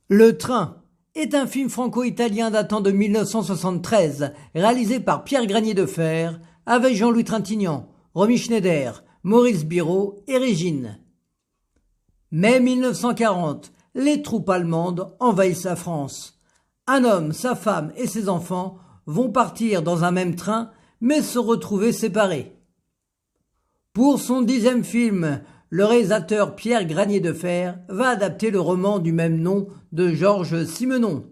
Le Train est un film franco-italien datant de 1973, réalisé par Pierre Granier de Fer, avec Jean-Louis Trintignant, Romy Schneider, Maurice Biraud et Régine. Mai 1940, les troupes allemandes envahissent la France. Un homme, sa femme et ses enfants vont partir dans un même train, mais se retrouver séparés. Pour son 10e film, le réalisateur Pierre Granier de Fer va adapter le roman du même nom de Georges Simenon.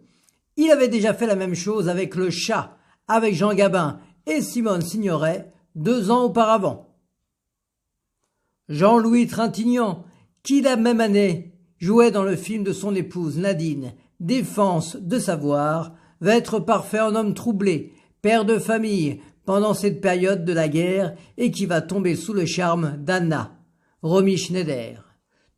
Il avait déjà fait la même chose avec Le Chat, avec Jean Gabin et Simone Signoret 2 ans auparavant. Jean-Louis Trintignant, qui la même année jouait dans le film de son épouse Nadine, Défense de savoir, va être parfait en homme troublé, père de famille pendant cette période de la guerre et qui va tomber sous le charme d'Anna, Romy Schneider,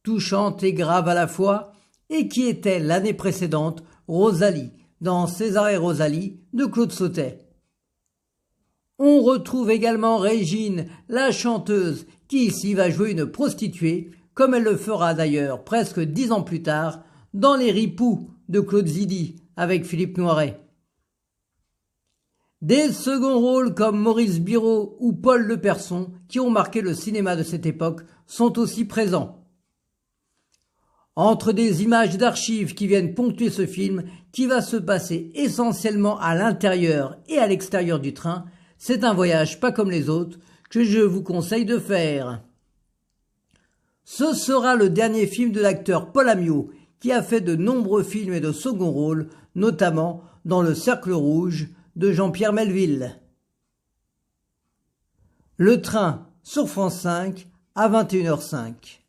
touchante et grave à la fois, et qui était l'année précédente Rosalie dans César et Rosalie de Claude Sautet. On retrouve également Régine, la chanteuse, qui ici va jouer une prostituée, comme elle le fera d'ailleurs presque 10 ans plus tard dans Les Ripoux de Claude Zidi avec Philippe Noiret. Des seconds rôles comme Maurice Biraud ou Paul Leperson, qui ont marqué le cinéma de cette époque, sont aussi présents. Entre des images d'archives qui viennent ponctuer ce film, qui va se passer essentiellement à l'intérieur et à l'extérieur du train, c'est un voyage pas comme les autres que je vous conseille de faire. Ce sera le dernier film de l'acteur Paul Amiot, qui a fait de nombreux films et de second rôles, notamment dans Le Cercle Rouge de Jean-Pierre Melville. Le Train sur France 5 à 21h05.